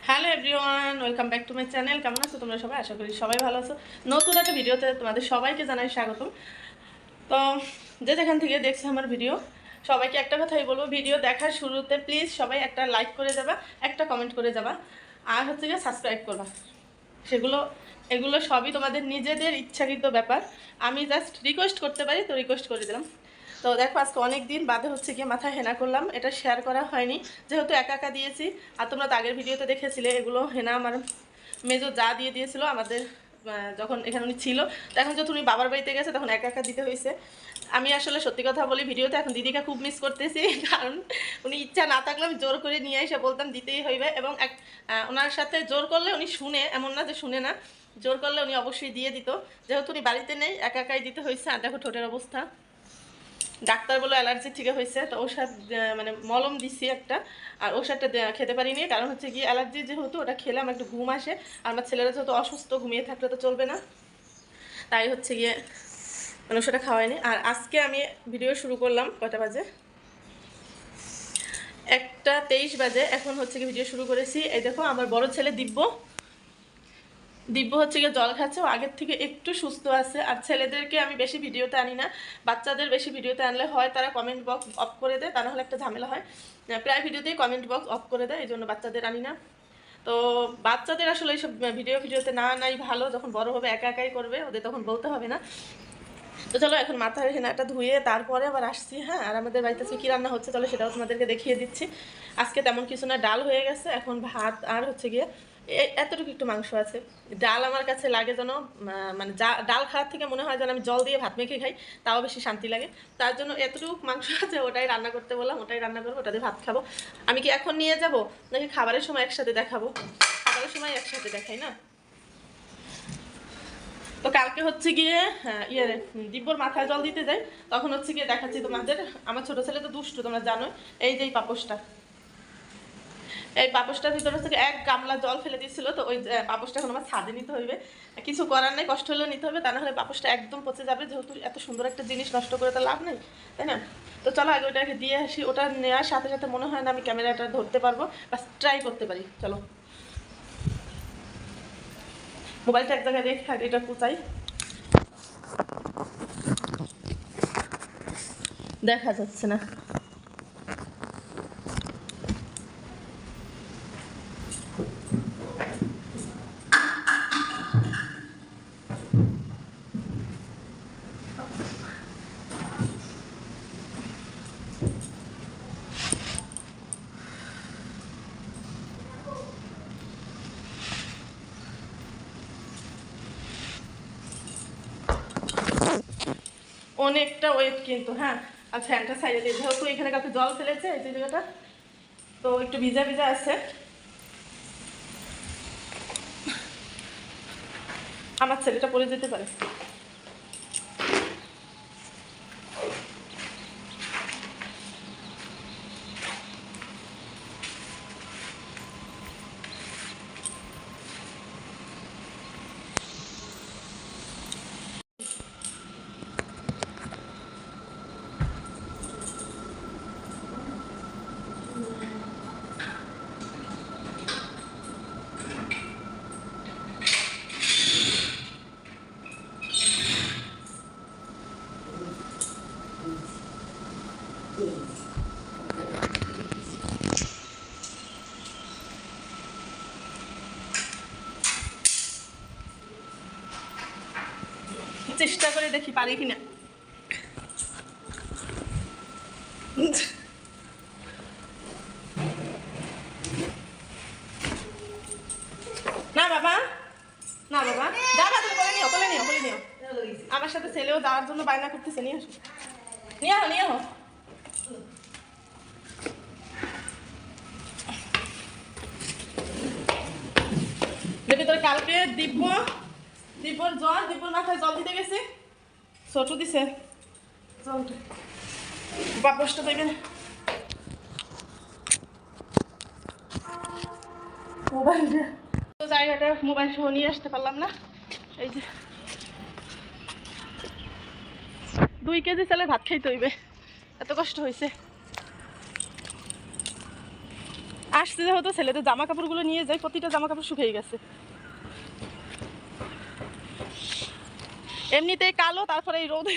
Hello everyone, welcome back to my channel. কেমন আছো তোমরা সবাই? আশা করি সবাই ভালো আছো। নতুন একটা ভিডিওতে তোমাদের সবাইকে জানাই স্বাগতম। তো যে যেখান থেকে দেখছো আমার ভিডিও, সবাইকে একটা কথাই বলবো, ভিডিও দেখার শুরুতে প্লিজ সবাই একটা লাইক করে যাবা, একটা কমেন্ট করে যাবা, আর হচ্ছে গিয়ে সাবস্ক্রাইব করবা। এগুলো সবই তোমাদের নিজেদের ইচ্ছাকৃত ব্যাপার। আমি জাস্ট রিকোয়েস্ট করতে পারি, তো রিকোয়েস্ট করে দিলাম। তো দেখো, আজকে অনেক দিন বাদে হচ্ছে গিয়ে মাথায় হেনা করলাম। এটা শেয়ার করা হয়নি যেহেতু একা একা দিয়েছি। আর তোমরা তো আগের ভিডিওতে দেখেছিলে, এগুলো হেনা আমার মেজো যা দিয়ে দিয়েছিল আমাদের যখন এখানে উনি ছিল। তো এখন যখন উনি বাবার বাড়িতে গেছে তখন একা একা দিতে হয়েছে। আমি আসলে সত্যি কথা বলি, ভিডিওতে এখন দিদিকে খুব মিস করতেছি, কারণ উনি ইচ্ছা না থাকলে আমি জোর করে নিয়ে এসে বলতাম দিতেই হইবে। এবং ওনার সাথে জোর করলে উনি শুনে, এমন না যে শুনে না, জোর করলে উনি অবশ্যই দিয়ে দিত। যেহেতু উনি বাড়িতে নেই, একা একাই দিতে হয়েছে। আর দেখো ঠোঁটের অবস্থা, ডাক্তার বলে অ্যালার্জি থেকে হয়েছে। তো ওষুধ মানে মলম দিছি একটা, আর ওষুধটা খেতে পারিনি, কারণ হচ্ছে কি অ্যালার্জি যেহেতু, ওটা খেলে আমার একটু ঘুম আসে। আর আমার ছেলেরা যেহেতু অসুস্থ, ঘুমিয়ে থাকলে তো চলবে না, তাই হচ্ছে গিয়ে মানে ওষুধটা খাওয়াইনি। আর আজকে আমি ভিডিও শুরু করলাম কটা বাজে, 1:23 বাজে। এখন হচ্ছে কি ভিডিও শুরু করেছি। এই দেখো আমার বড় ছেলে দিব্য হচ্ছে গিয়ে জল খাচ্ছে। ও আগের থেকে একটু সুস্থ আছে। আর ছেলেদেরকে আমি বেশি ভিডিওতে আনি না, বাচ্চাদের বেশি ভিডিওতে আনলে হয় তারা কমেন্ট বক্স অফ করে দেয়, তা নাহলে একটা ঝামেলা হয়। প্রায় ভিডিওতেই কমেন্ট বক্স অফ করে দেয়, এই জন্য বাচ্চাদের আনি না। তো বাচ্চাদের আসলে এইসব ভিডিওতে না নাই ভালো, যখন বড় হবে একা একাই করবে, ওদের তখন বলতে হবে না। তো চলো এখন মাথায় হেনাটা ধুয়ে তারপরে আবার আসছি। হ্যাঁ, আর আমাদের বাড়িতে আজকে কী রান্না হচ্ছে চলো সেটাও তোমাদেরকে দেখিয়ে দিচ্ছি। আজকে তেমন কিছু না, ডাল হয়ে গেছে, এখন ভাত আর হচ্ছে গিয়ে এতটুকু একটু মাংস আছে। ডাল আমার কাছে লাগে যেন মানে ডাল খাওয়ার থেকে মনে হয় যেন আমি জল দিয়ে ভাত মেখে খাই, তাও বেশি শান্তি লাগে। তার জন্য এতটুকু মাংস আছে, ওটাই রান্না করতে বললাম, ওটাই রান্না করবো, ওটা দিয়ে ভাত খাবো। আমি কি এখন নিয়ে যাব নাকি খাবারের সময় একসাথে দেখাবো? খাবারের সময় একসাথে দেখাই না। তো কালকে হচ্ছে গিয়ে দিব্যর মাথায় জল দিতে যাই, তখন হচ্ছে গিয়ে দেখাচ্ছি তোমাদের। আমার ছোট ছেলে তো দুষ্টু, তোমরা জানো। এই যে এই পাপোশটার ভিতরে হচ্ছে এক গামলা জল ফেলে দিয়েছিল। তো ওই পাপোশটা এখন আমার ছাদে নিতে হইবে, কিছু করার নেই, কষ্ট হলেও নিতে হবে, তা না হলে পাপোশটা একদম পচে যাবে। যেহেতু এত সুন্দর একটা জিনিস নষ্ট করে তো লাভ নেই, তাই না? তো চলো আগে ওটাকে দিয়ে আসি। ওটা নেওয়ার সাথে সাথে মনে হয় না আমি ক্যামেরাটা ধরতে পারবো, বাস ট্রাই করতে পারি। চলো, মোবাইলটা এক জায়গায় রেখে এটা কুচাই, দেখা যাচ্ছে না। অনেকটা ওয়েট কিন্তু, হ্যাঁ। আচ্ছা, একটা সাইডে দিয়ে, যেহেতু এখানে কাউকে জল ফেলেছে এই জায়গাটা, তো একটু ভিজা ভিজা আছে। আমার ছেলেটা পড়ে যেতে পারে। চেষ্টা করে দেখি পারি কিনা। না বাবা, না বাবা, দাদা তুমি কোলে নিও। আমার সাথে ছেলেও যাওয়ার জন্য বায়না করতেছে, নিয়ে আসো, নিয়ে আহ। দেখবি তোর কালকে দিব্যর জ্বর, দিব্যর মাথায় জল দিতে গেছে, ছোট দিছে জলটা, বাপসটা দেবে মোবাইলটা। তো জায়গাটা মোবাইল সহ নিয়ে আসতে পারলাম না। এই যে 2 কেজি চালের ভাত খাইতে হইবে, এত কষ্ট হয়েছে। আসছে যেহেতু ছেলেদের জামা কাপড়গুলো নিয়ে যাই, প্রতিটা জামা কাপড় শুকিয়ে গেছে। এমনিতেই কালো, তারপরে এই রোদে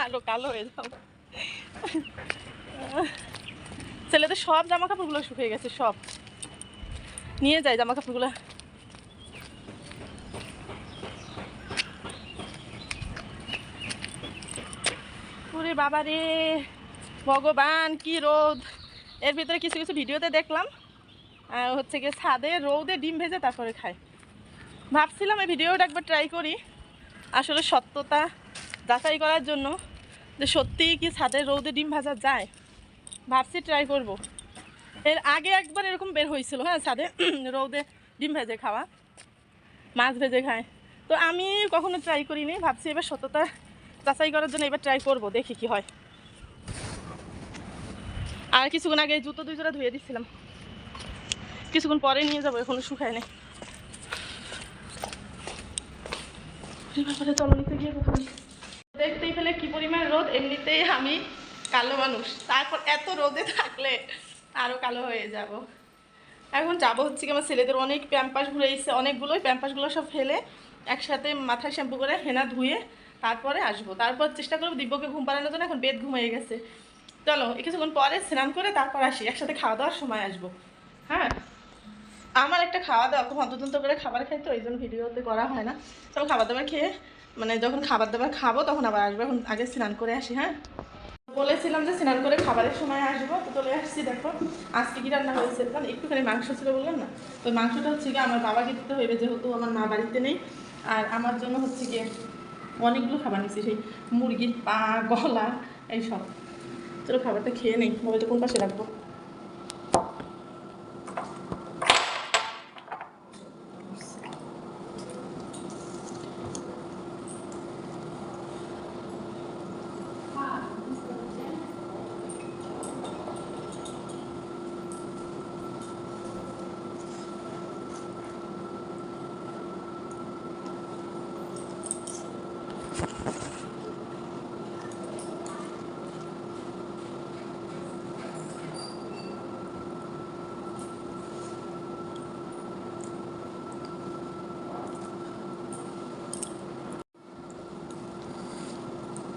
আরো কালো হয়ে যাও। ছেলেদের সব জামা কাপড়গুলো শুকিয়ে গেছে, সব নিয়ে যায় জামা কাপড়গুলো। ওরে বাবা রে ভগবান, কি রোদ! এর ভিতরে কিছু কিছু ভিডিওতে দেখলাম হচ্ছে গিয়ে ছাদে রোদে ডিম ভেজে তারপরে খায়। ভাবছিলাম এই ভিডিওটা একবার ট্রাই করি, আসলে সত্যতা যাচাই করার জন্য যে সত্যিই কি ছাদে রোদে ডিম ভাজা যায়। ভাবছি ট্রাই করব। এর আগে একবার এরকম বের হয়েছিল, হ্যাঁ, ছাদে রোদে ডিম ভেজে খাওয়া, মাছ ভেজে খায়। তো আমি কখনো ট্রাই করিনি, ভাবছি এবার সত্যতা যাচাই করার জন্য এবার ট্রাই করব, দেখি কি হয়। আর কিছুক্ষণ আগে জুতো 2 জোড়া ধুয়ে দিচ্ছিলাম, কিছুক্ষণ পরে নিয়ে যাবো, এখনো শুকায় নেই। চলো নিতে গিয়ে দেখতেই পেলে কি পরিমাণ রোদ। এমনিতেই আমি কালো মানুষ, তারপর এত রোদে থাকলে আরও কালো হয়ে যাব। এখন যাবো হচ্ছে কি আমার ছেলেদের অনেক প্যাম্পাস ঘুরে এসেছে, অনেকগুলোই প্যাম্পাসগুলো সব ফেলে একসাথে মাথায় শ্যাম্পু করে হেনা ধুয়ে তারপরে আসবো। তারপর চেষ্টা করবো দিব্যকে ঘুম পাড়ানোর জন্য, এখন বেদ ঘুমিয়ে গেছে। চলো কিছুক্ষণ পরে স্নান করে তারপর আসি, একসাথে খাওয়া দাওয়ার সময় আসবো। হ্যাঁ, আমার একটা খাওয়া দাওয়া খুব অন্তর্ন্ত করে খাবার খাই, তো এই জন্য ভিডিওতে করা হয় না। চলো খাবার দাবার খেয়ে, মানে যখন খাবার দাবার খাবো তখন আবার আসবো। এখন আগে স্নান করে আসি। হ্যাঁ, বলেছিলাম যে স্নান করে খাবারের সময় আসবো, তো চলে আসছি। দেখো আজকে কি রান্না হয়েছে, কারণ একটুখানি মাংস ছিল বললাম না, তো মাংসটা হচ্ছে গিয়ে আমার বাবাকে দিতে হইবে, যেহেতু আমার মা বাড়িতে নেই। আর আমার জন্য হচ্ছে গিয়ে অনেকগুলো খাবার নিচ্ছি, সেই মুরগির পা, গলা, এইসব। চলো খাবারটা খেয়ে নেই। মোবাইলটা কোন পাশে রাখবো?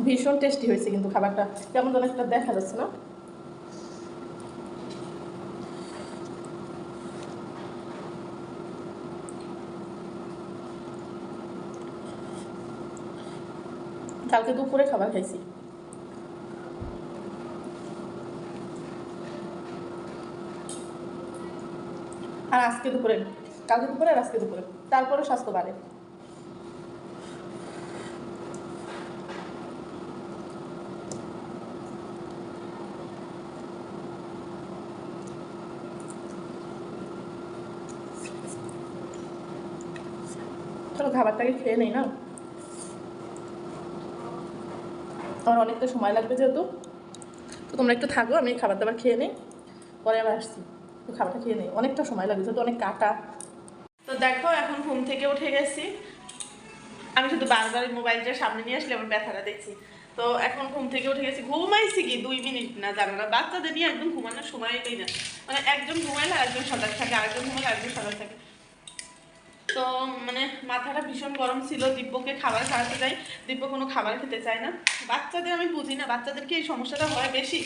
ভীষণ টেস্টি হয়েছে কিন্তু খাবারটা, কেমন যেন একটা দেখা যাচ্ছে না? কালকে দুপুরে খাবার খাইছি। আর আজকে দুপুরে, কালকে দুপুরে আর আজকে দুপুরে, তারপরে স্বাস্থ্য বাড়ে। চলো খাবারটাকে খেয়ে নেই না, আমার অনেকটা সময় লাগবে যেহেতু। তো তোমরা একটু থাকো, আমি খাবার দাবার খেয়ে নিই, পরে আবার আসছি। তো খাবারটা খেয়ে নেই, অনেকটা সময় লাগবে যেহেতু অনেক কাটা। তো দেখো এখন ঘুম থেকে উঠে গেছি, আমি শুধু বারবার মোবাইলটা সামনে নিয়ে আসলে আমার ব্যথাটা দেখছি। তো এখন ঘুম থেকে উঠে গেছি, ঘুমাইছি কি 2 মিনিট না, জানো না, বাচ্চাদের নিয়ে একদম ঘুমানোর সময় পেই না। মানে একজন ঘুমাইলে আরেকজন সজাগ থাকে, আরেকজন ঘুমাইলে আরেকজন সজাগ থাকে। তো মানে মাথাটা ভীষণ গরম ছিল, দিব্যকে খাবার খাওয়াতে যাই, দিব্য কোনো খাবার খেতে চায় না। বাচ্চাদের আমি বুঝি না, বাচ্চাদেরকে এই সমস্যাটা হয় বেশি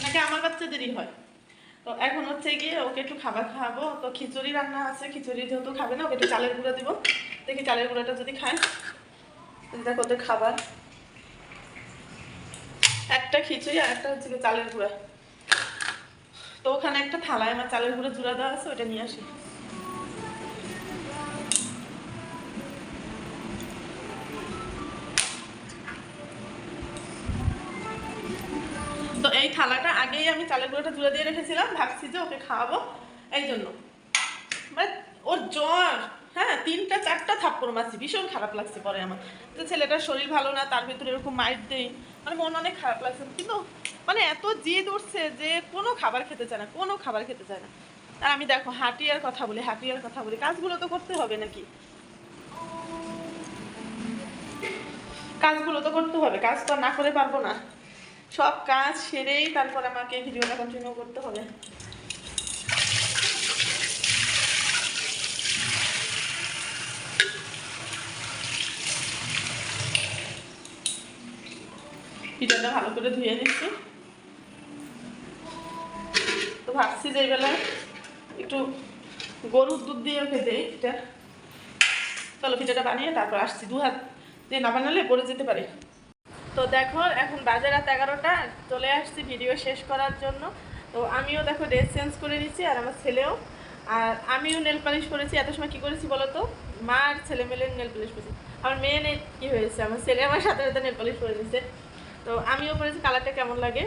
নাকি আমার বাচ্চাদেরই হয়। তো এখন হচ্ছে গিয়ে ওকে একটু খাবার খাওয়াবো। তো খিচুড়ি রান্না আছে, খিচুড়ি যেহেতু খাবে না, ওকে একটু চালের গুঁড়া দেবো, দেখি চালের গুঁড়াটা যদি খায়। দেখো ওদের খাবার একটা খিচুড়ি আর একটা হচ্ছে চালের গুঁড়া। তো ওখানে একটা থালায় আমার চালের গুঁড়া জুড়া দেওয়া আছে, ওটা নিয়ে আসি। তো এই থালাটা আগেই আমি চালের গুঁড়োটা জুড়ে দিয়ে রেখেছিলাম, ভাবছি যে ওকে খাওয়াবো এই জন্য। মানে ওর জ্বর, হ্যাঁ, 3টা 4টা থাপ্পড় মারছি, ভীষণ খারাপ লাগছে পরে আমার, যে ছেলেটার শরীর ভালো না, তার ভিতরে এরকম মাইট দেই, মানে মন অনেক খারাপ লাগছে। কিন্তু মানে এত জিদ উঠছে যে কোনো খাবার খেতে চায় না, কোনো খাবার খেতে চায় না। আর আমি দেখো হাঁটিয়ার কথা বলি, হাঁটিয়ার কথা বলি, কাজগুলো তো করতে হবে নাকি, কাজগুলো তো করতে হবে, কাজ তো না করে পারবো না। সব কাজ সেরেই তারপর আমাকে ভিডিওটা কন্টিনিউ করতে হবে। পিঠাটা ভালো করে ধুয়ে নিচ্ছি। তো ভাবছি যে এই বেলায় একটু গরুর দুধ দিয়েও খেতে পিঠা। চলো পিঠাটা বানিয়ে তারপর আসছি, 2 হাত দিয়ে না বানালে পড়ে যেতে পারে। তো দেখো এখন বাজে রাত 11টা, চলে আসছি ভিডিও শেষ করার জন্য। তো আমিও দেখো ড্রেস চেঞ্জ করে নিচ্ছি, আর আমার ছেলেও। আর আমিও নেল পালিশ করেছি। এত সময় কী করেছি বলো তো, মা আর ছেলে মিলে নেল পালিশ করেছি। আমার মেয়ে কী হয়েছে, আমার ছেলে আমার সাথে সাথে নেল পালিশ করে দিচ্ছে। তো আমিও করেছি, কালারটা কেমন লাগে,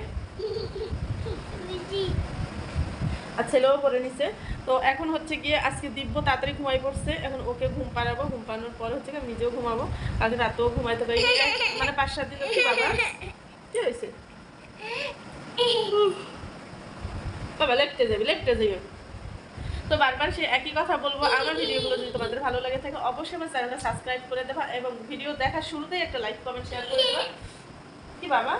আর ছেলেও পরে নিছে। তো এখন হচ্ছে গিয়ে আজকে দিব্য তাড়াতাড়ি ঘুমাই পড়ছে, এখন ওকে ঘুম পাড়াবো। ঘুম পাড়ানোর পর হচ্ছে গিয়ে নিজেও ঘুমাবো। কালকে রাতেও ঘুমাইতে পারি, মানে 5-7 দিন হচ্ছে। বাবা কি হয়েছে, বাবা লেপটে যাবে। তো বারবার সে একই কথা বলবো, আমার ভিডিওগুলো যদি তোমাদের ভালো লাগে থাকে অবশ্যই আমার চ্যানেলটা সাবস্ক্রাইব করে দেবা, এবং ভিডিও দেখার শুরুতেই একটা লাইক কমেন্ট শেয়ার করে দেবা। কি বাবা,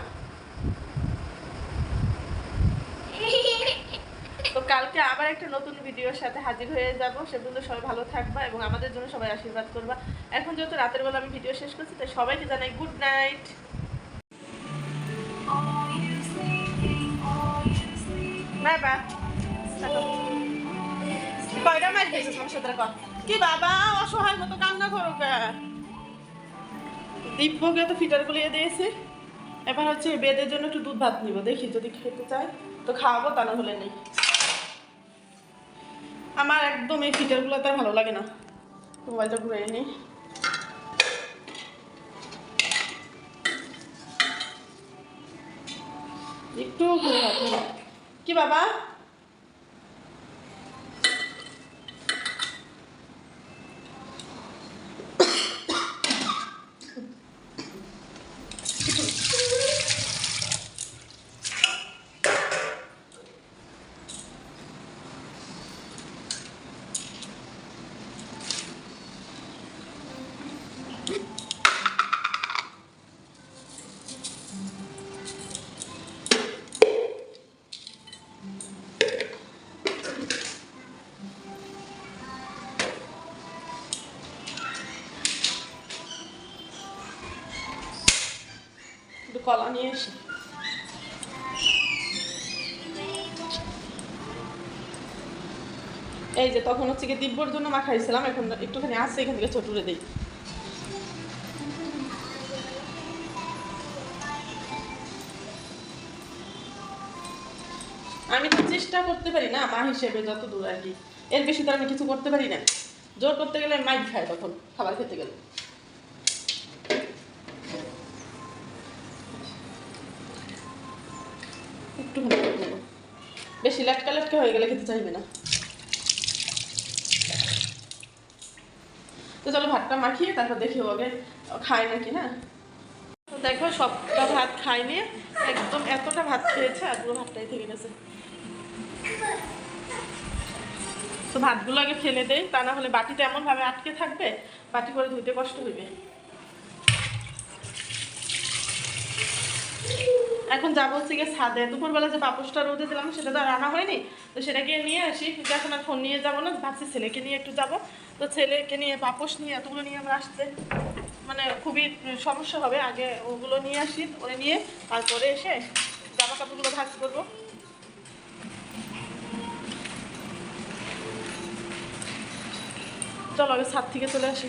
তো কালকে আবার একটা নতুন ভিডিওর সাথে হাজির হয়ে যাব। সে পর্যন্ত সবাই ভালো থাকবা এবং আমাদের জন্য সবাই আশীর্বাদ করবা। এখন যেহেতু রাতের বেলা আমি ভিডিও শেষ করছি, তাই সবাইকে জানাই গুড নাইট। বাবা কয়টা মাস গেছে আমার সাথে কর কি বাবা, অসহায় মতো কান্না করো কে। দিব্যকে তো ফিটার গুলিয়ে দিয়েছি, এবার হচ্ছে বেদের জন্য একটু দুধ ভাত নিব, দেখি যদি খেতে চায় তো খাওয়াবো, তা না হলে নেই। আমার একদম এই ফিটারগুলো তার ভালো লাগে না। মোবাইলটা ঘুরে নিই। একটু ঘুরে ভাত নিব কি বাবা। কলা নিয়ে এসে এই যে তখন হচ্ছে কি দিব্যর জন্য মাখাইছিলাম, এখন একটুখানি আছে, এখান থেকে ছোটুরে দিই। আমি তো চেষ্টা করতে পারি না মা হিসেবে, যত দূর আর কি, এর বেশি তো আমি কিছু করতে পারি না। জোর করতে গেলে মাইক খায় তখন খাবার খেতে গেলে। একটু বেশি লেটকা লেটকা হয়ে গেলে খেতে চাইবে না। তো চলো ভাতটা মাখিয়ে তারপর দেখি ওকে খায় নাকি না। তো দেখো সবটা ভাত খাইনি, একদম এতটা ভাত খেয়েছে আর পুরো ভাতটাই থেকে গেছে। তো ভাতগুলো আগে ফেলে দেই, তা না হলে বাটিতে এমনভাবে আটকে থাকবে, বাটি করে ধুইতে কষ্ট হইবে। এখন যাবো হচ্ছে গিয়ে ছাদে। দুপুরবেলা যে পাপোশটা রোদে দিলাম সেটা তো রান্না হয়নি, তো সেটাকে নিয়ে আসি। কিন্তু এখন আর ফোন নিয়ে যাবো না, ভাবছি ছেলেকে নিয়ে একটু যাব। তো ছেলেকে নিয়ে পাপোশ নিয়ে এতগুলো নিয়ে আমরা আসতে মানে খুবই সমস্যা হবে। আগে ওগুলো নিয়ে আসি, ওরে নিয়ে তারপরে এসে জামা কাপড়গুলো ভাঁজ করবো। চলো আগে ছাদ থেকে চলে আসি।